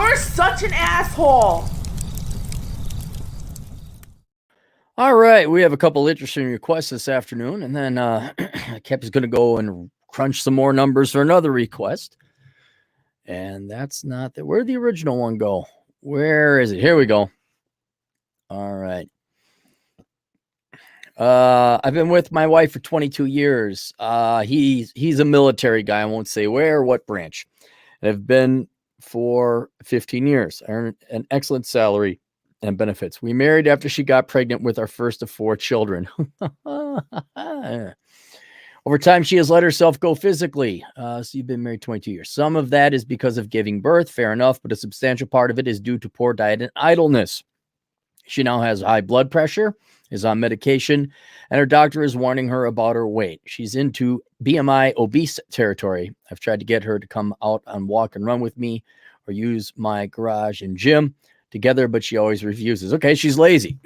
You're such an asshole. All right, we have a couple interesting requests this afternoon, and then Kep is going to go and crunch some more numbers for another request. And that's not that. Where'd the original one go? Where is it? Here we go. All right. I've been with my wife for 22 years. He's a military guy. I won't say where or what branch. And I've been for 15 years. I earn an excellent salary and benefits. We married after she got pregnant with our first of 4 children. Over time, she has let herself go physically. So you've been married 22 years. Some of that is because of giving birth, fair enough, but a substantial part of it is due to poor diet and idleness. She now has high blood pressure, is on medication, and her doctor is warning her about her weight. She's into BMI obese territory. I've tried to get her to come out on walk and run with me or use my garage and gym together, but she always refuses. Okay, she's lazy.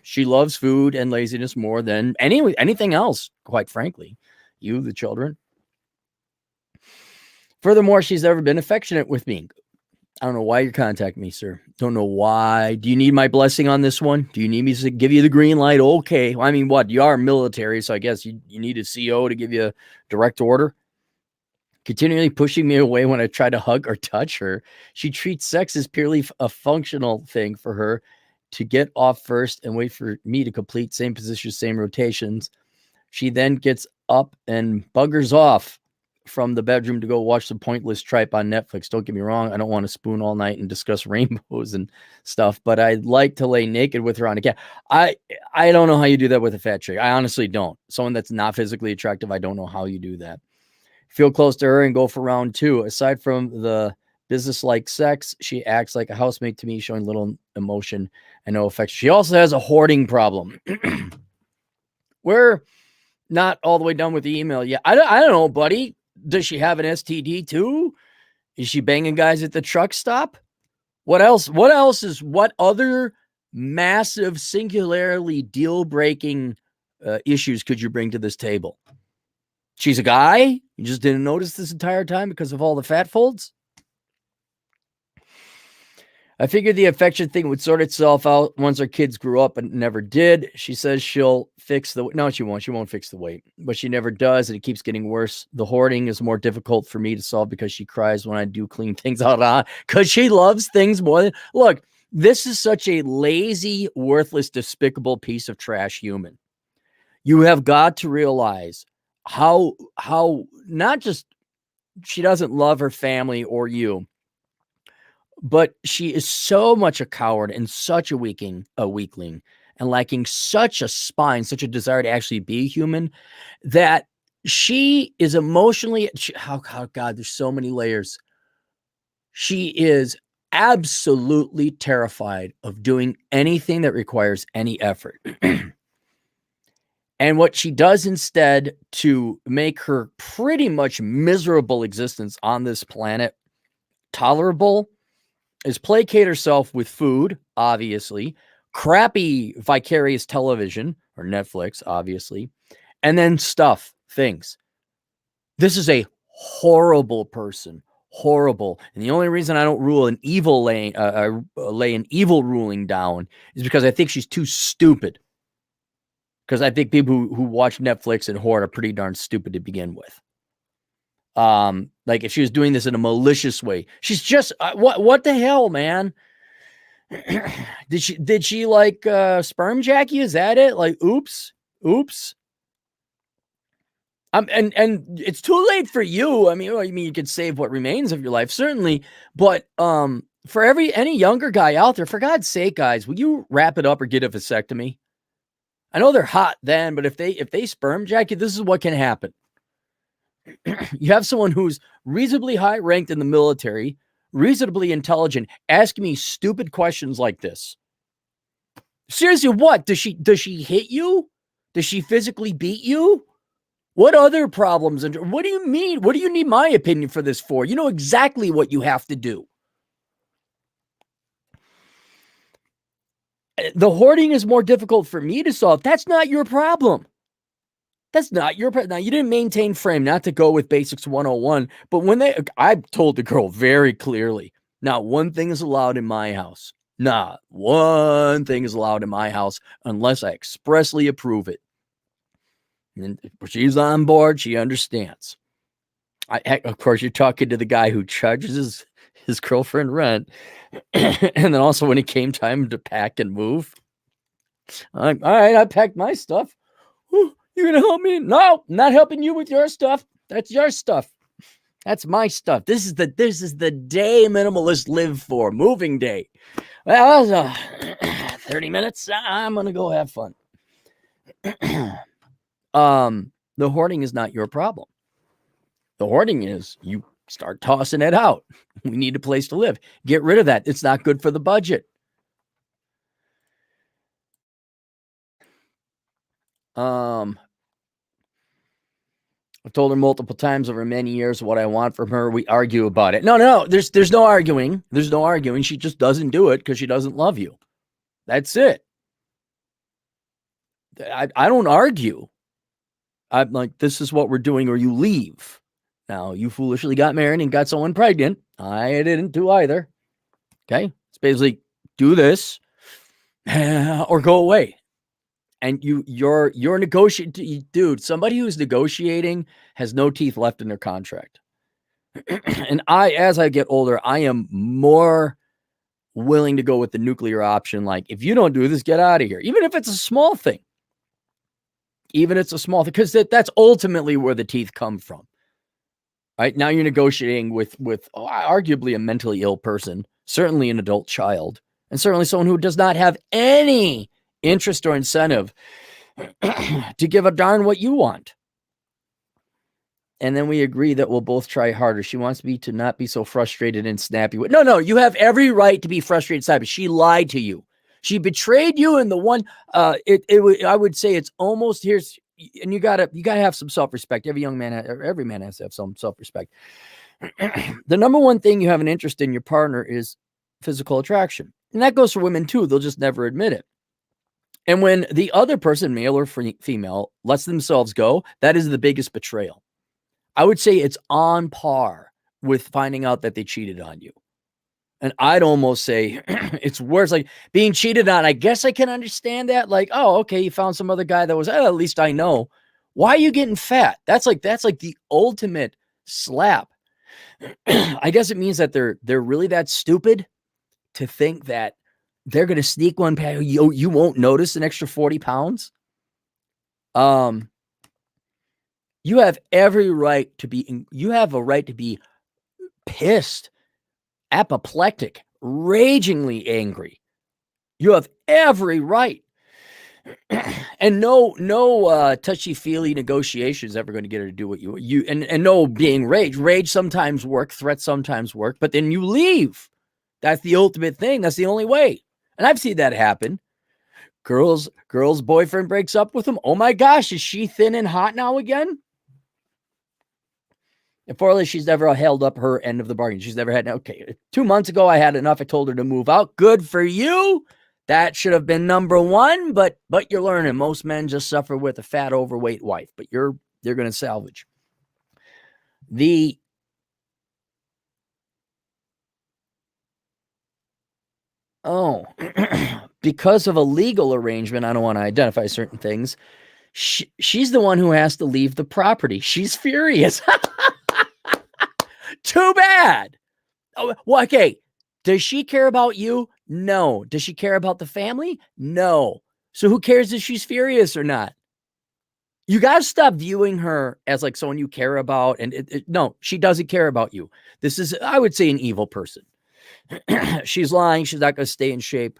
She loves food and laziness more than anything else, quite frankly. You, the children. Furthermore, she's never been affectionate with me. I don't know why you're contacting me, sir. Don't know why. Do you need my blessing on this one? Do you need me to give you the green light? Okay. Well, I mean, what? You are military, so I guess you need a CO to give you a direct order. Continually pushing me away when I try to hug or touch her. She treats sex as purely a functional thing for her to get off first and wait for me to complete same positions, same rotations. She then gets up and buggers off from the bedroom to go watch some pointless tripe on Netflix. Don't get me wrong. I don't want to spoon all night and discuss rainbows and stuff, but I'd like to lay naked with her on a cat. I don't know how you do that with a fat chick. I honestly don't. Someone that's not physically attractive, I don't know how you do that. Feel close to her and go for round 2. Aside from the business-like sex, she acts like a housemate to me, showing little emotion and no affection. She also has a hoarding problem. We're not all the way done with the email yet. I don't know, buddy. Does she have an STD too? Is she banging guys at the truck stop? What else? What other massive, singularly deal-breaking issues could you bring to this table? She's a guy? You just didn't notice this entire time because of all the fat folds? I figured the affection thing would sort itself out once our kids grew up, but it never did. She says she'll fix the... No, she won't. She won't fix the weight. But she never does, and it keeps getting worse. The hoarding is more difficult for me to solve because she cries when I do clean things out because she loves things more than... Look, this is such a lazy, worthless, despicable piece of trash human. You have got to realize how not just she doesn't love her family or you, but she is so much a coward and such a weakling, and lacking such a spine, such a desire to actually be human, that she is emotionally, God, there's so many layers. She is absolutely terrified of doing anything that requires any effort. And what she does instead to make her pretty much miserable existence on this planet tolerable is placate herself with food, obviously, crappy vicarious television or Netflix, obviously, and then things. This is a horrible person, horrible. And the only reason I don't lay an evil ruling down is because I think she's too stupid. Because I think people who watch Netflix and hoard are pretty darn stupid to begin with. Like if she was doing this in a malicious way, she's just what the hell, man? did she like sperm Jackie? Is that it? Like, oops. And it's too late for you. I mean, you could save what remains of your life, certainly, but for any younger guy out there, for God's sake, guys, will you wrap it up or get a vasectomy? I know they're hot then, but if they sperm jack you, this is what can happen. You have someone who's reasonably high ranked in the military, reasonably intelligent, asking me stupid questions like this. Seriously, what? Does she hit you? Does she physically beat you? What other problems? And what do you mean? What do you need my opinion for this for? You know exactly what you have to do. The hoarding is more difficult for me to solve. That's not your problem. That's not your problem. Now, you didn't maintain frame, not to go with Basics 101, but I told the girl very clearly, Not one thing is allowed in my house. Not one thing is allowed in my house unless I expressly approve it. And she's on board. She understands. Of course, you're talking to the guy who charges his girlfriend rent. And then also when it came time to pack and move, I'm all right, I packed my stuff. You're going to help me? No, I'm not helping you with your stuff. That's your stuff. That's my stuff. This is the day minimalists live for. Moving day. Well, that was 30 minutes. I'm going to go have fun. The hoarding is not your problem. The hoarding is you start tossing it out. We need a place to live. Get rid of that. It's not good for the budget. I've told her multiple times over many years what I want from her. We argue about it. No, there's no arguing. There's no arguing. She just doesn't do it because she doesn't love you. That's it. I don't argue. I'm like, this is what we're doing, or you leave. Now, you foolishly got married and got someone pregnant. I didn't do either. Okay? It's basically do this or go away. And you're negotiating, dude. Somebody who's negotiating has no teeth left in their contract. And as I get older, I am more willing to go with the nuclear option. Like, if you don't do this, get out of here. Even if it's a small thing. Because that's ultimately where the teeth come from. Right now, you're negotiating with arguably a mentally ill person, certainly an adult child, and certainly someone who does not have any interest or incentive to give a darn what you want. And then we agree that we'll both try harder. She wants me to not be so frustrated and snappy. No, you have every right to be frustrated and snappy. She lied to you. She betrayed you. And the one, I would say it's almost here's, and you gotta have some self-respect. Every man has to have some self-respect. The number one thing you have an interest in your partner is physical attraction. And that goes for women too. They'll just never admit it. And when the other person, male or female, lets themselves go, that is the biggest betrayal. I would say it's on par with finding out that they cheated on you. And I'd almost say it's worse, like being cheated on. I guess I can understand that. Like, oh, okay, you found some other guy that was, at least I know. Why are you getting fat? That's like the ultimate slap. I guess it means that they're really that stupid to think that they're going to sneak one past you won't notice an extra 40 pounds. You have every right to be, you have a right to be pissed, apoplectic, ragingly angry. You have every right. And no touchy-feely negotiation is ever going to get her to do what you and no being rage. Rage sometimes work, threats sometimes work, but then you leave. That's the ultimate thing. That's the only way. And I've seen that happen. Girl's boyfriend breaks up with him. Oh my gosh, is she thin and hot now again? And fortunately, she's never held up her end of the bargain. She's never had, okay, 2 months ago, I had enough. I told her to move out. Good for you. That should have been number one, but you're learning. Most men just suffer with a fat, overweight wife, but you're going to salvage. Because of a legal arrangement, I don't want to identify certain things. She's the one who has to leave the property. She's furious. Too bad. Oh, well, okay. Does she care about you? No. Does she care about the family? No. So who cares if she's furious or not? You got to stop viewing her as like someone you care about. And no, she doesn't care about you. This is, I would say, an evil person. She's lying. She's not going to stay in shape.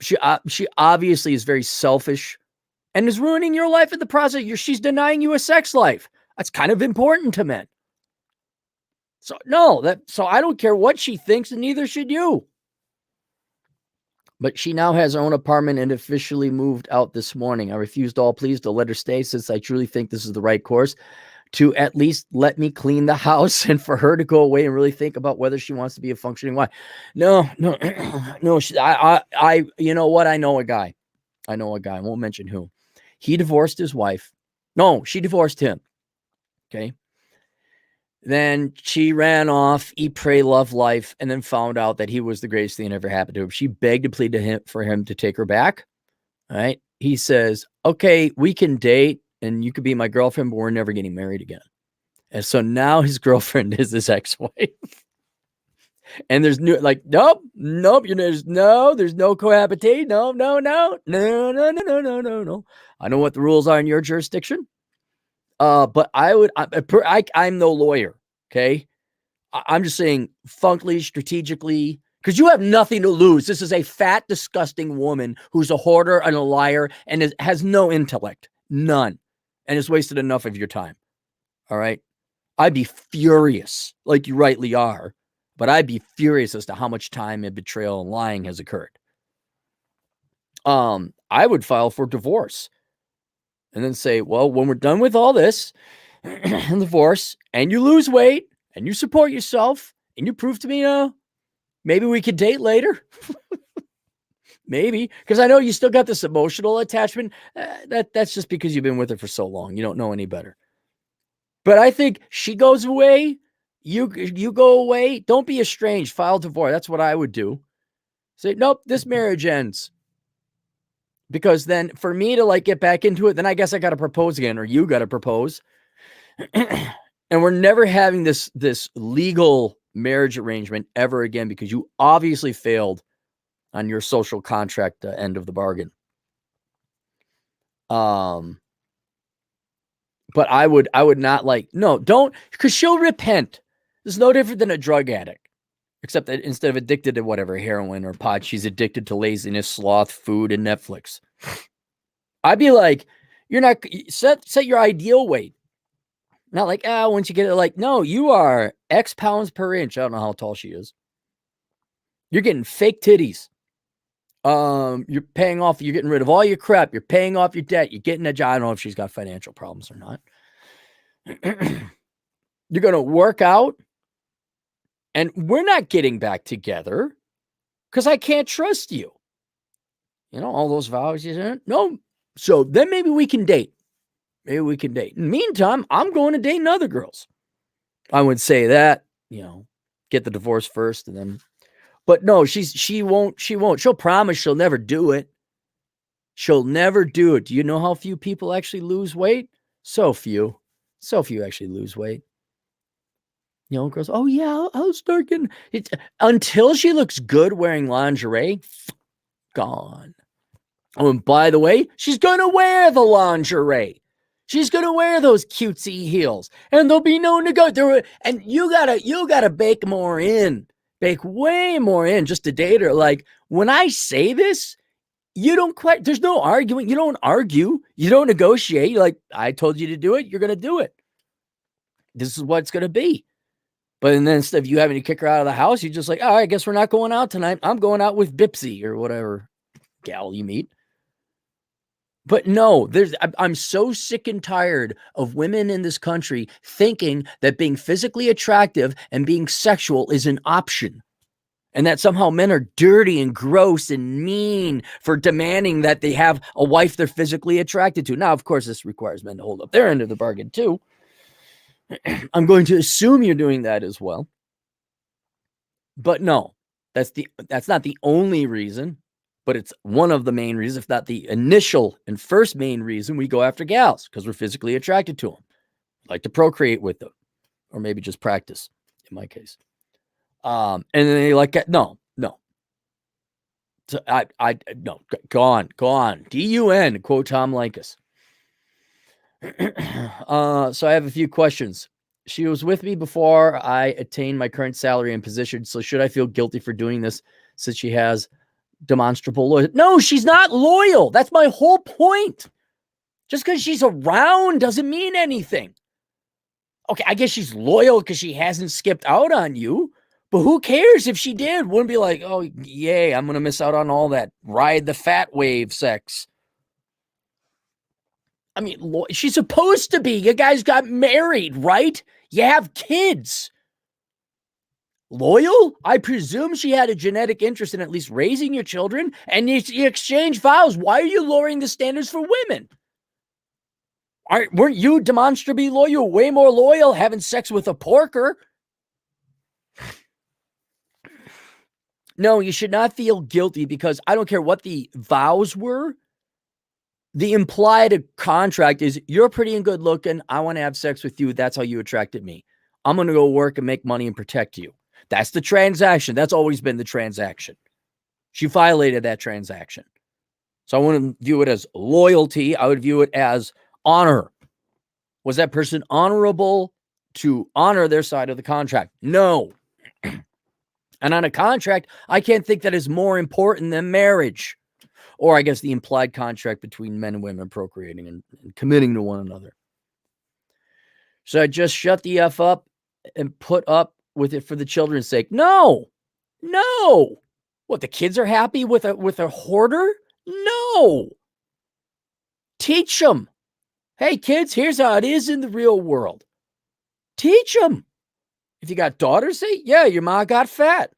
She obviously is very selfish and is ruining your life in the process. She's denying you a sex life. That's kind of important to men. So I don't care what she thinks, and neither should you. But she now has her own apartment and officially moved out this morning. I refused all pleas to let her stay since I truly think this is the right course, to at least let me clean the house and for her to go away and really think about whether she wants to be a functioning wife. No. You know what? I know a guy. I won't mention who. He divorced his wife. No, she divorced him. Okay. Then she ran off, eat, pray, love life, and then found out that he was the greatest thing that ever happened to her. She begged and pleaded to him for him to take her back. All right. He says, okay, we can date and you could be my girlfriend, but we're never getting married again. And so now his girlfriend is his ex-wife. And there's nope. There's no cohabitate. No. I know what the rules are in your jurisdiction. But I'm no lawyer. Okay. I'm just saying functionally, strategically, because you have nothing to lose. This is a fat, disgusting woman who's a hoarder and a liar and has no intellect, none, and has wasted enough of your time. All right. I'd be furious, like you rightly are, but I'd be furious as to how much time and betrayal and lying has occurred. I would file for divorce and then say, well, when we're done with all this and divorce and you lose weight and you support yourself and you prove to me, maybe we could date later. Maybe, because I know you still got this emotional attachment. That's just because you've been with her for so long. You don't know any better. But I think she goes away. You go away. Don't be estranged. File divorce. That's what I would do. Say, nope, this marriage ends. Because then for me to get back into it, then I guess I got to propose again, or you got to propose. And we're never having this legal marriage arrangement ever again, because you obviously failed on your social contract end of the bargain. But I would not don't, because she'll repent. It's no different than a drug addict, except that instead of addicted to whatever, heroin or pot, she's addicted to laziness, sloth, food, and Netflix. I'd be like, you're not set your ideal weight. Not once you get it, no, you are X pounds per inch. I don't know how tall she is. You're getting fake titties. You're paying off, you're getting rid of all your crap. You're paying off your debt. You're getting a job. I don't know if she's got financial problems or not. You're going to work out, and we're not getting back together because I can't trust you. All those vows you said. No. So then maybe we can date. Maybe we can date. In the meantime, I'm going to date other girls. I would say that, get the divorce first and then. But no, she won't. She'll promise she'll never do it. She'll never do it. Do you know how few people actually lose weight? So few actually lose weight. Girls, oh yeah, I'll start getting it. Until she looks good wearing lingerie, gone. Oh, and by the way, she's going to wear the lingerie. She's going to wear those cutesy heels, and there'll be no negotiation. And you gotta bake more in. Bake way more in just to date her. When I say this, there's no arguing. You don't argue. You don't negotiate. You're like, I told you to do it. You're going to do it. This is what it's going to be. But then instead of you having to kick her out of the house, you're just like, all right, I guess we're not going out tonight. I'm going out with Bipsy or whatever gal you meet. But no, I'm so sick and tired of women in this country thinking that being physically attractive and being sexual is an option. And that somehow men are dirty and gross and mean for demanding that they have a wife they're physically attracted to. Now, of course, this requires men to hold up their end of the bargain too. I'm going to assume you're doing that as well. But no, that's not the only reason. But it's one of the main reasons, if not the initial and first main reason we go after gals, because we're physically attracted to them. Like to procreate with them, or maybe just practice, in my case. And then they no. So no, go on. DUN, quote Tom Likas. So I have a few questions. She was with me before I attained my current salary and position. So should I feel guilty for doing this since she has demonstrable loyalty? No, she's not loyal. That's my whole point. Just because she's around doesn't mean anything. Okay, I guess she's loyal because she hasn't skipped out on you. But who cares if she did? Wouldn't be like, oh, yay, I'm going to miss out on all that ride the fat wave sex. I mean, she's supposed to be. You guys got married, right? You have kids. Loyal? I presume she had a genetic interest in at least raising your children, and you exchange vows. Why are you lowering the standards for women? Weren't you demonstrably loyal? Way more loyal having sex with a porker. No, you should not feel guilty because I don't care what the vows were. The implied contract is you're pretty and good looking. I want to have sex with you. That's how you attracted me. I'm going to go work and make money and protect you. That's the transaction. That's always been the transaction. She violated that transaction. So I wouldn't view it as loyalty. I would view it as honor. Was that person honorable to honor their side of the contract? No. And on a contract, I can't think that is more important than marriage. Or I guess the implied contract between men and women procreating and committing to one another. So I just shut the F up and put up with it for the children's sake. No. What, the kids are happy with a hoarder? No. Teach them. Hey, kids, here's how it is in the real world. Teach them. If you got daughters, say, yeah, your ma got fat.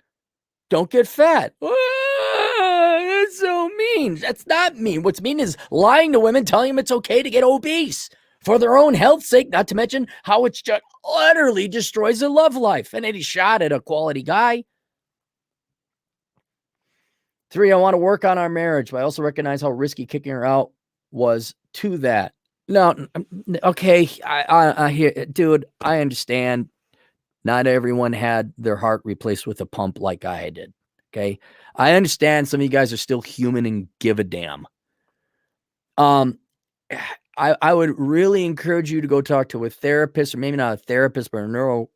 Don't get fat. That's so mean. That's not mean. What's mean is lying to women, telling them it's okay to get obese for their own health's sake, not to mention how it just utterly destroys their love life and any shot at a quality guy. 3, I want to work on our marriage, but I also recognize how risky kicking her out was to that. No, okay, I hear, dude, I understand. Not everyone had their heart replaced with a pump like I did. Okay. I understand some of you guys are still human and give a damn. I would really encourage you to go talk to a therapist, or maybe not a therapist, but a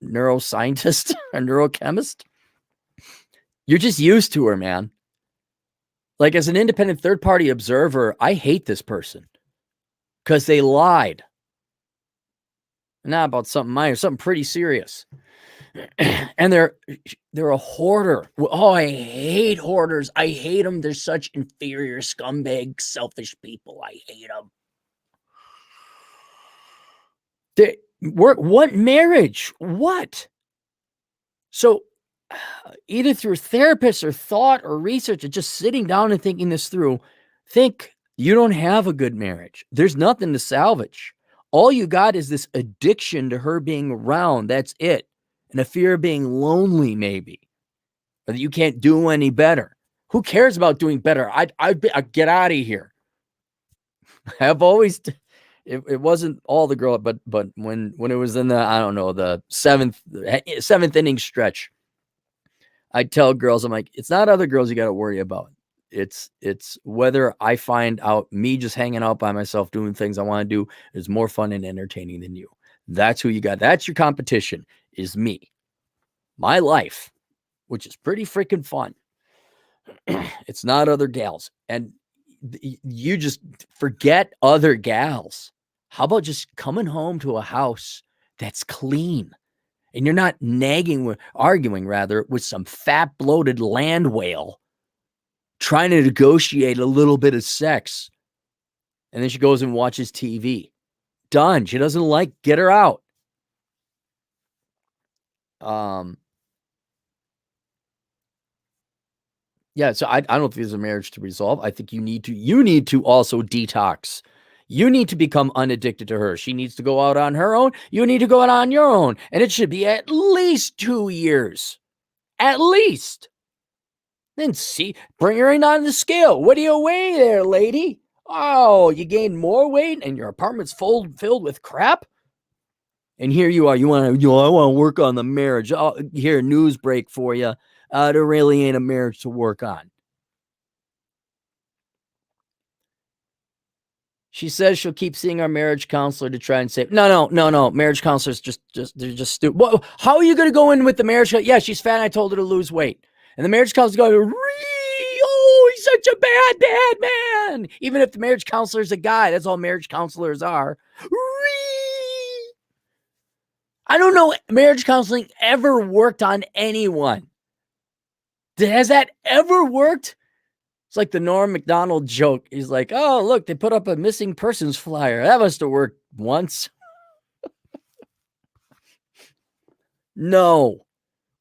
neuroscientist, a neurochemist. You're just used to her, man. Like, as an independent third-party observer, I hate this person because they lied. Not about something minor, something pretty serious. And they're a hoarder. Oh, I hate hoarders. I hate them. They're such inferior, scumbag, selfish people. I hate them. What marriage? What? So either through therapists or thought or research or just sitting down and thinking this through, think you don't have a good marriage. There's nothing to salvage. All you got is this addiction to her being around. That's it. And a fear of being lonely, maybe. Or that you can't do any better. Who cares about doing better? I'd get out of here. I've always... It wasn't all the girl, but when it was in the, I don't know, the seventh inning stretch, I tell girls, I'm like, it's not other girls you got to worry about. It's whether I find out me just hanging out by myself doing things I want to do is more fun and entertaining than you. That's who you got. That's your competition, is me. My life, which is pretty freaking fun. It's not other gals. And you just forget other gals. How about just coming home to a house that's clean? And you're not arguing with some fat, bloated land whale trying to negotiate a little bit of sex. And then she goes and watches TV. Done. She doesn't get her out. Yeah, so I don't think there's a marriage to resolve. I think you need to also detox. You need to become unaddicted to her. She needs to go out on her own. You need to go out on your own. And it should be at least 2 years. At least. Then bring her in on the scale. What do you weigh there, lady? Oh, you gained more weight and your apartment's filled with crap? And here you are. I want to work on the marriage. Oh, here, news break for you. There really ain't a marriage to work on. She says she'll keep seeing our marriage counselor to try and save. No. Marriage counselors they're just stupid. Well, how are you going to go in with the marriage? Yeah, she's fat. I told her to lose weight. And the marriage counselor going, oh, he's such a bad man. Even if the marriage counselor is a guy, that's all marriage counselors are. I don't know marriage counseling ever worked on anyone. Has that ever worked? It's like the Norm Macdonald joke. He's like, oh, look, they put up a missing persons flyer. That must have worked once. No.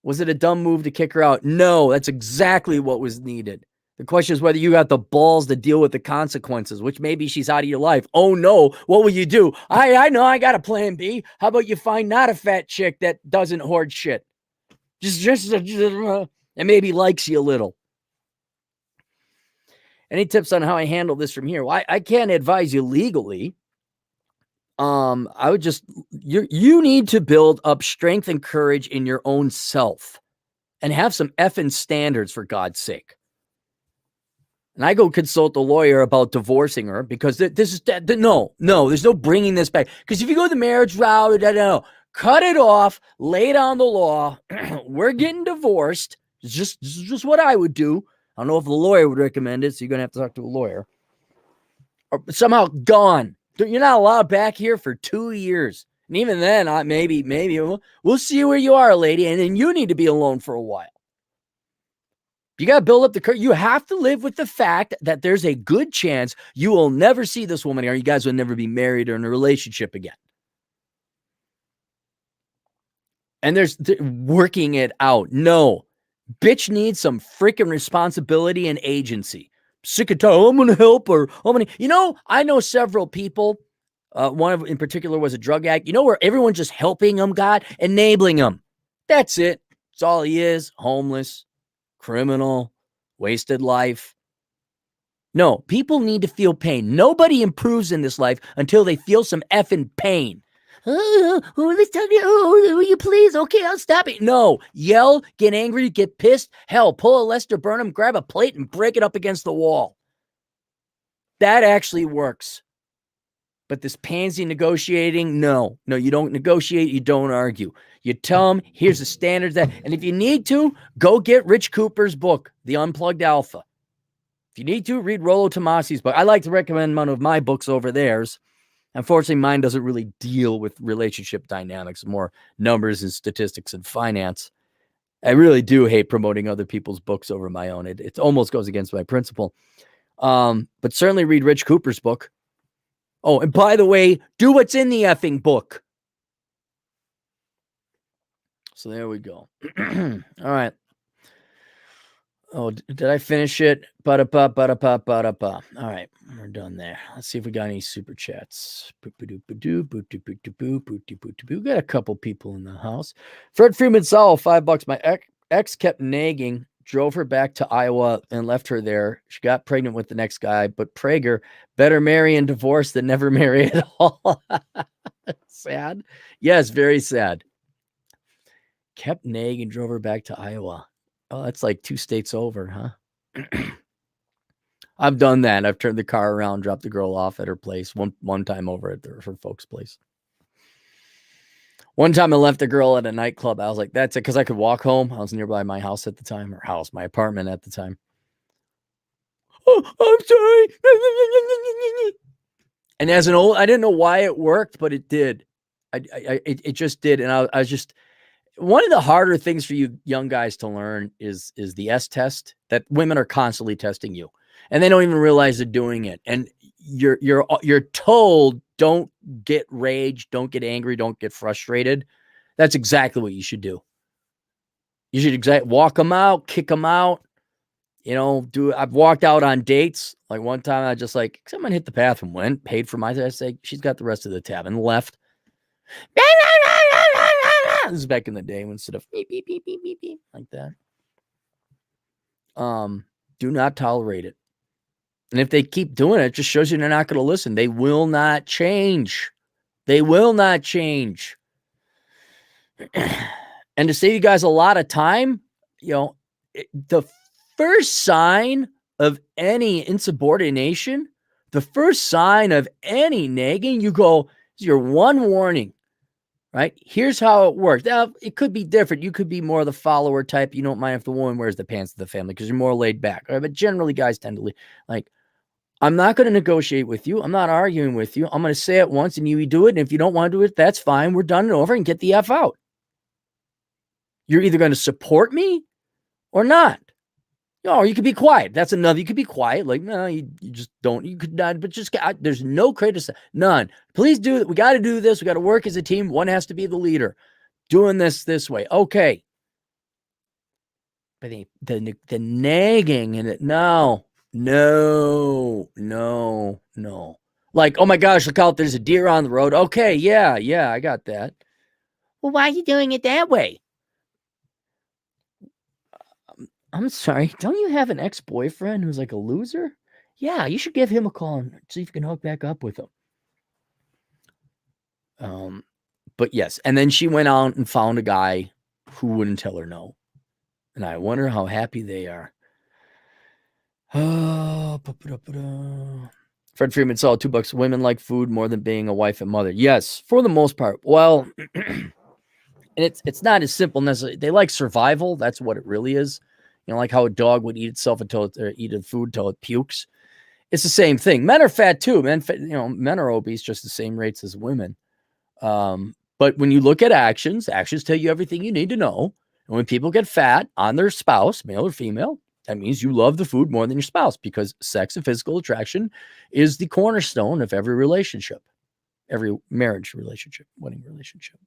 Was it a dumb move to kick her out? No, that's exactly what was needed. The question is whether you got the balls to deal with the consequences, which maybe she's out of your life. Oh no, what will you do? I know I got a plan B. How about you find not a fat chick that doesn't hoard shit? Just and maybe likes you a little. Any tips on how I handle this from here? Well, I can't advise you legally. I would just you need to build up strength and courage in your own self and have some effing standards, for God's sake. And I go consult a lawyer about divorcing her because this is no, there's no bringing this back. Because if you go the marriage route, no, cut it off, lay down the law. We're getting divorced. This is just what I would do. I don't know if the lawyer would recommend it, so you're gonna have to talk to a lawyer. Or somehow gone. You're not allowed back here for 2 years. And even then, maybe we'll see where you are, lady. And then you need to be alone for a while. You got to build up the courage. You have to live with the fact that there's a good chance you will never see this woman, or you guys will never be married or in a relationship again. And there's working it out. No, bitch needs some freaking responsibility and agency. Sick of telling, I'm going to help her. I know several people. One of in particular was a drug addict. You know where everyone's just helping him, God, enabling him. That's it. That's all he is. Homeless, criminal, wasted life. No, people need to feel pain. Nobody improves in this life until they feel some effing pain. Will you please? Okay, I'll stop it. No, yell, get angry, get pissed. Hell, pull a Lester Burnham, grab a plate and break it up against the wall. That actually works. But this pansy negotiating, no, you don't negotiate, you don't argue. You tell them, here's the standards and if you need to, go get Rich Cooper's book, The Unplugged Alpha. If you need to, read Rollo Tomasi's book. I like to recommend one of my books over theirs. Unfortunately, mine doesn't really deal with relationship dynamics, more numbers and statistics and finance. I really do hate promoting other people's books over my own. It almost goes against my principle. But certainly read Rich Cooper's book. Oh, and by the way, do what's in the effing book. So there we go. All right. Oh, did I finish it? Ba-da-ba. All right, we're done there. Let's see if we got any super chats. We got a couple people in the house. Fred Freeman Saul, $5. My ex kept nagging, drove her back to Iowa and left her there. She got pregnant with the next guy, but Prager, better marry and divorce than never marry at all. Sad. Yes, very sad. Kept nagging, drove her back to Iowa. Oh, that's like 2 states over, huh? I've done that. I've turned the car around, dropped the girl off at her place one time over at her folks' place. One time I left a girl at a nightclub. I was like, that's it, because I could walk home. I was nearby my house at the time, my apartment at the time. Oh, I'm sorry. And as an old, I didn't know why it worked, but it did. It just did. And I was just, one of the harder things for you young guys to learn is the S test, that women are constantly testing you and they don't even realize they're doing it. And you're told, don't get rage, don't get angry, don't get frustrated. That's exactly what you should do. You should walk them out, kick them out. I've walked out on dates. Like one time I just like, someone hit the bathroom, went, paid for my, I say, she's got the rest of the tab and left. This is back in the day when instead of beep, beep, beep, beep, beep, beep, like that. Do not tolerate it. And if they keep doing it, it just shows you they're not going to listen. They will not change. They will not change. And to save you guys a lot of time, the first sign of any insubordination, the first sign of any nagging, you go, it's your one warning. Right? Here's how it works. Now, it could be different. You could be more of the follower type. You don't mind if the woman wears the pants of the family because you're more laid back. Right? But generally, guys tend to like, I'm not going to negotiate with you. I'm not arguing with you. I'm going to say it once and you do it. And if you don't want to do it, that's fine. We're done and over and get the F out. You're either going to support me or not. Or you could be quiet. That's another. You could be quiet. Like, no, you just don't. You could not, but just, there's no criticism. None. Please do it. We got to do this. We got to work as a team. One has to be the leader. Doing this way. Okay. But the nagging and it, no. Like, oh my gosh, look out, there's a deer on the road. Okay, yeah, I got that. Well, why are you doing it that way? I'm sorry, don't you have an ex-boyfriend who's like a loser? Yeah, you should give him a call and see if you can hook back up with him. But yes, and then she went out and found a guy who wouldn't tell her no. And I wonder how happy they are. Fred Freeman saw $2. Women like food more than being a wife and mother. Yes, for the most part. Well, and it's not as simple necessarily. They like survival. That's what it really is. You know, like how a dog would eat itself until it eat a food until it pukes. It's the same thing. Men are fat too. Men are obese just the same rates as women. But when you look at actions tell you everything you need to know. And when people get fat on their spouse, male or female, that means you love the food more than your spouse, because sex and physical attraction is the cornerstone of every relationship, every marriage relationship, wedding relationship.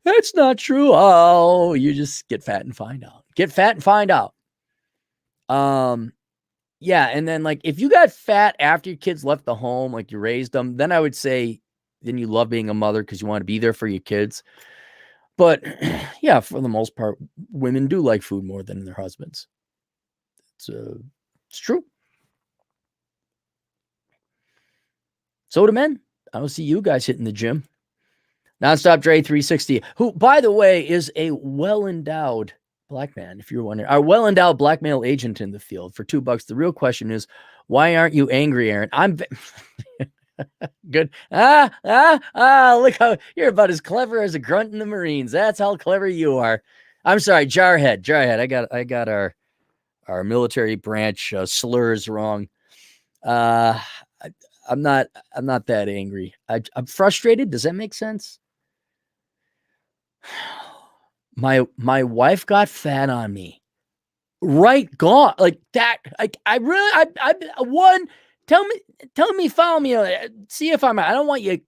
That's not true. Oh, you just get fat and find out. Get fat and find out. Yeah. And then, like, if you got fat after your kids left the home, like you raised them, then I would say, then you love being a mother because you want to be there for your kids. But yeah, for the most part, women do like food more than their husbands. It's true. So do men. I don't see you guys hitting the gym. Nonstop Dre 360, who, by the way, is a well-endowed black man, if you're wondering, our well-endowed black male agent in the field for $2. The real question is, why aren't you angry, Aaron? I'm good. Look how you're about as clever as a grunt in the Marines. That's how clever you are. I'm sorry, Jarhead. I got our military branch slurs wrong. I'm not that angry. I'm frustrated. Does that make sense? My wife got fat on me. Right, gone like that. I really, one. Tell me, follow me. See if I'm. I don't want you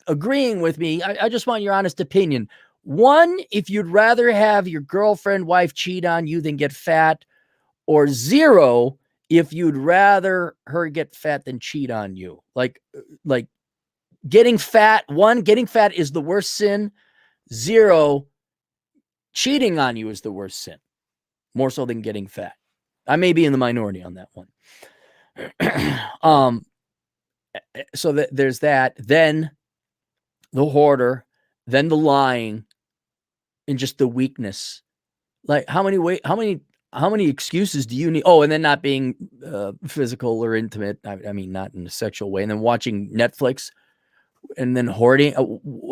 agreeing with me. I just want your honest opinion. One, if you'd rather have your girlfriend, wife cheat on you than get fat, or zero, if you'd rather her get fat than cheat on you. Like getting fat. One, getting fat is the worst sin. Zero, cheating on you is the worst sin, more so than getting fat. I may be in the minority on that one. So there's that. Then the hoarder, then the lying, and just the weakness. Like how many excuses do you need? Oh, and then not being physical or intimate. I mean, not in a sexual way. And then watching Netflix, and then hoarding.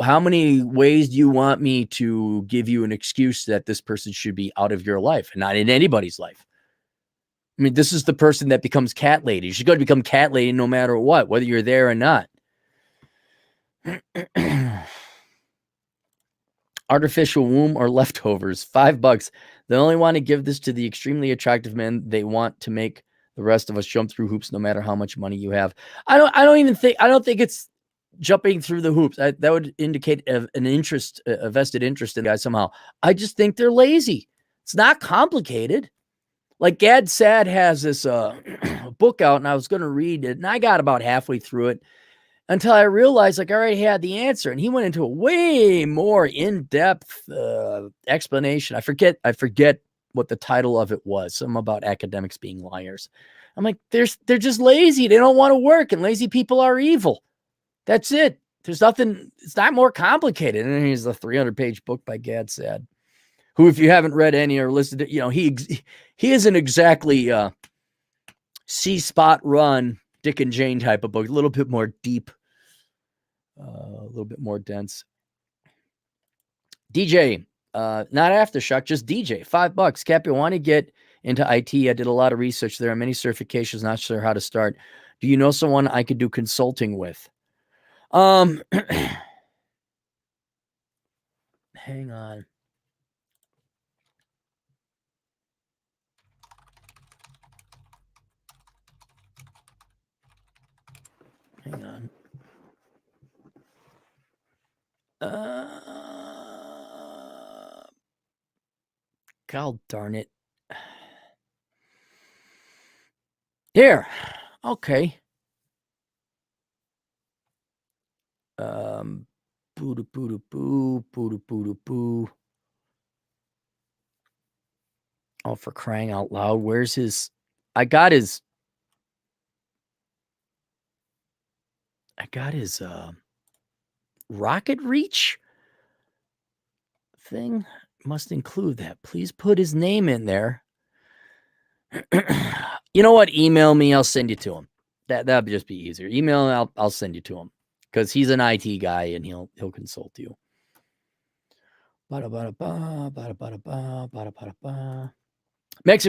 How many ways do you want me to give you an excuse that this person should be out of your life and not in anybody's life? I mean, this is the person that becomes cat lady. She's going to become cat lady no matter what, whether you're there or not. Artificial womb or leftovers, $5. They only want to give this to the extremely attractive men. They want to make the rest of us jump through hoops no matter how much money you have. I don't think it's jumping through the hoops. That would indicate a vested interest in the guy somehow. I just think they're lazy. It's not complicated. Like Gad Sad has this book out, and I was going to read it, and I got about halfway through it until I realized like I already had the answer, and he went into a way more in-depth explanation. I forget what the title of it was. Something about academics being liars. I'm like, they're just lazy. They don't want to work, and lazy people are evil. That's it. There's nothing. It's not more complicated. And here's a 300-page book by Gad Sad, who, if you haven't read any or listened to, he isn't exactly C Spot Run, Dick and Jane type of book. A little bit more deep, a little bit more dense. DJ, not Aftershock, just DJ. $5. Cappy, I want to get into IT. I did a lot of research. There are many certifications. Not sure how to start. Do you know someone I could do consulting with? Hang on. Hang on. God darn it. Here. Okay. Boo doo boo doo boo, boo doo boo doo boo. Oh, for crying out loud. Where's his I got his rocket reach thing. Must include that. Please put his name in there. You know what? Email me. I'll send you to him. That'd just be easier. Email and I'll send you to him because he's an IT guy and he'll consult you. Mexi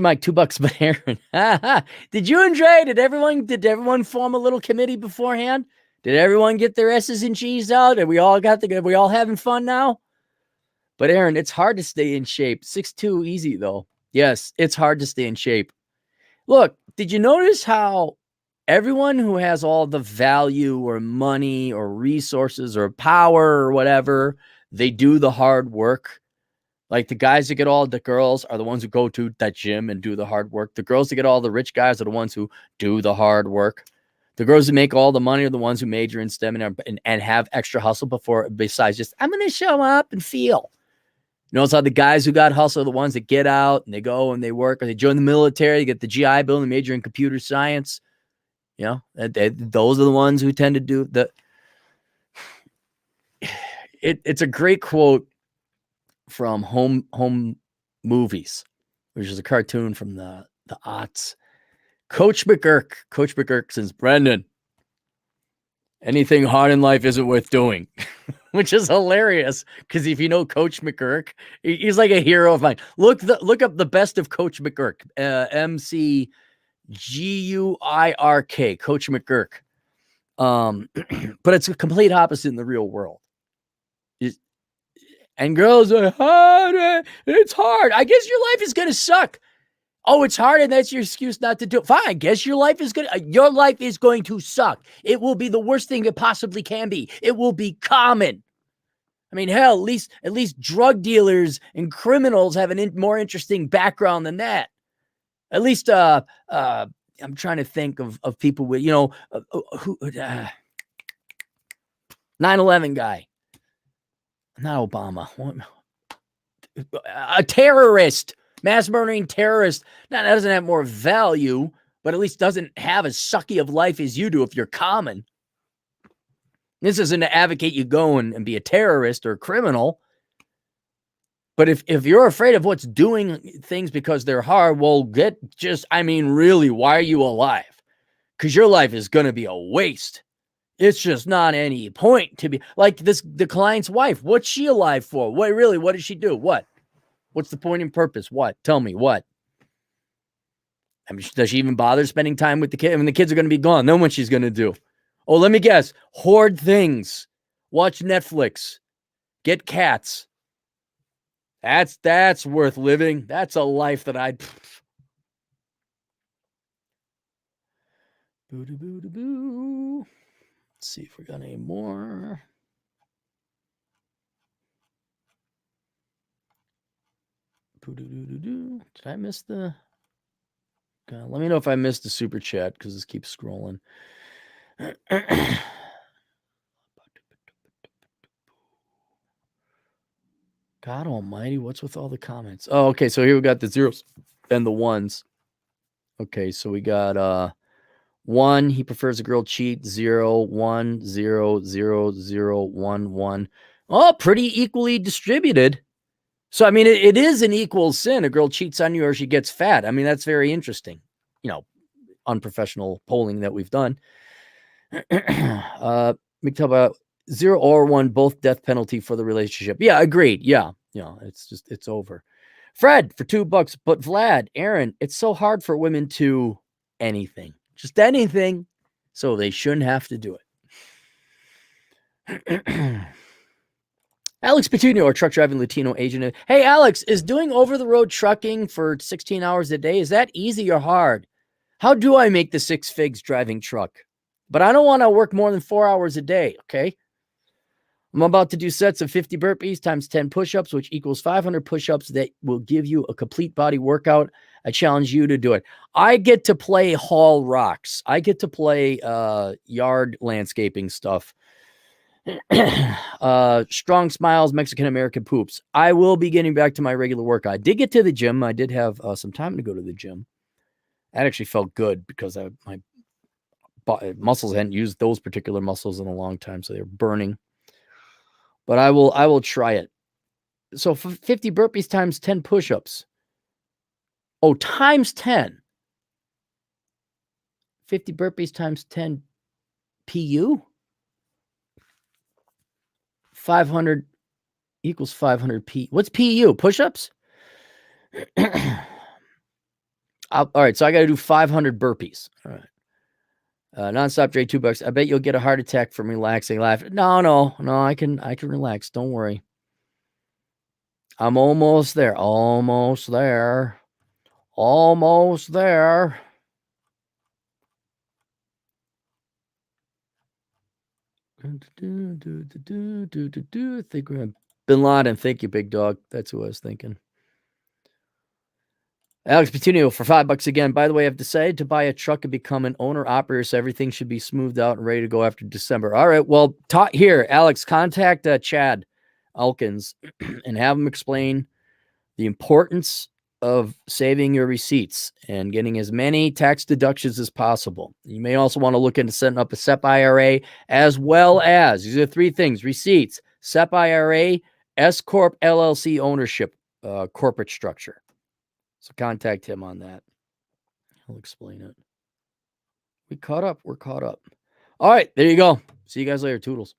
Mike, $2, but Aaron. Did you enjoy? Did everyone form a little committee beforehand? Did everyone get their S's and G's out? And we all having fun now? But Aaron, it's hard to stay in shape. 6'2", easy though. Yes, it's hard to stay in shape. Look, did you notice how everyone who has all the value or money or resources or power or whatever, they do the hard work? Like the guys that get all the girls are the ones who go to that gym and do the hard work. The girls that get all the rich guys are the ones who do the hard work. The girls that make all the money are the ones who major in STEM and have extra hustle besides just, I'm going to show up and feel. You notice how the guys who got hustle are the ones that get out and they go and they work or they join the military, they get the GI Bill and they major in computer science. You know, those are the ones who tend to do the. It's a great quote from Home Movies, which is a cartoon from the aughts. Coach McGurk says, Brendan, anything hard in life isn't worth doing. Which is hilarious because if you know Coach McGurk, he's like a hero of mine. Look up the best of Coach McGurk, McGuirk, Coach McGurk. But it's a complete opposite in the real world. And girls are hard. It's hard. I guess your life is gonna suck. Oh, it's hard, and that's your excuse not to do it. Fine, I guess your life is going to suck. It will be the worst thing it possibly can be. It will be common. I mean, hell, at least drug dealers and criminals have more interesting background than that. At least, I'm trying to think of people with, 9/11 guy, not Obama, a terrorist. Mass murdering terrorist. Now, that doesn't have more value, but at least doesn't have as sucky of life as you do if you're common. This isn't to advocate you go and be a terrorist or a criminal. But if you're afraid of what's doing things because they're hard, well, really, why are you alive? Because your life is going to be a waste. It's just not any point to be like the client's wife. What's she alive for? What does she do? What? What's the point and purpose? What? Tell me what? I mean, does she even bother spending time with the kid? I mean, the kids are going to be gone. Then what she's going to do? Oh, let me guess. Hoard things. Watch Netflix. Get cats. That's worth living. That's a life that I'd. Boo. Let's see if we got any more. Did I miss the? Let me know if I missed the super chat because this keeps scrolling. God almighty, what's with all the comments? Oh, okay, so here we got the zeros and the ones. Okay, so we got 1, he prefers a girl cheat, 0, 1, 0, 0, 0, 1, 1. Oh, pretty equally distributed. So, I mean, it is an equal sin. A girl cheats on you or she gets fat. I mean, that's very interesting. Unprofessional polling that we've done. McTubba, 0 or 1, both death penalty for the relationship. Yeah, agreed. Yeah. It's over. Fred for $2, but Vlad, Aaron, it's so hard for women to just anything. So they shouldn't have to do it. Alex Petuno, our truck driving Latino agent. Hey, Alex, is doing over-the-road trucking for 16 hours a day, is that easy or hard? How do I make the 6 figs driving truck? But I don't want to work more than 4 hours a day, okay? I'm about to do sets of 50 burpees times 10 push-ups, which equals 500 push-ups that will give you a complete body workout. I challenge you to do it. I get to play haul rocks. I get to play yard landscaping stuff. Strong smiles, Mexican American poops. I will be getting back to my regular workout. I did get to the gym. I did have some time to go to the gym. That actually felt good because my muscles hadn't used those particular muscles in a long time, so they're burning. But I will try it. So for 50 burpees times 10 push-ups. Oh, times 10. 50 burpees times 10 PU? 500 equals 500 P. What's PU? Push-ups? All right, so I got to do 500 burpees. All right. Nonstop Dre, $2. I bet you'll get a heart attack from relaxing, laughing. No, I can relax. Don't worry. I'm almost there. Almost there. Almost there. I think we're Bin Laden. Thank you, big dog. That's who I was thinking. Alex Petunio for $5 again. By the way, I've decided to buy a truck and become an owner operator, so everything should be smoothed out and ready to go after December. All right. Well, here, Alex, contact Chad Elkins and have him explain the importance of saving your receipts and getting as many tax deductions as possible. You may also want to look into setting up a SEP IRA, as well as these are 3 things: receipts, SEP IRA, S Corp LLC ownership, corporate structure. So contact him on that. He'll explain it. We caught up. We're caught up. All right, there you go. See you guys later. Toodles.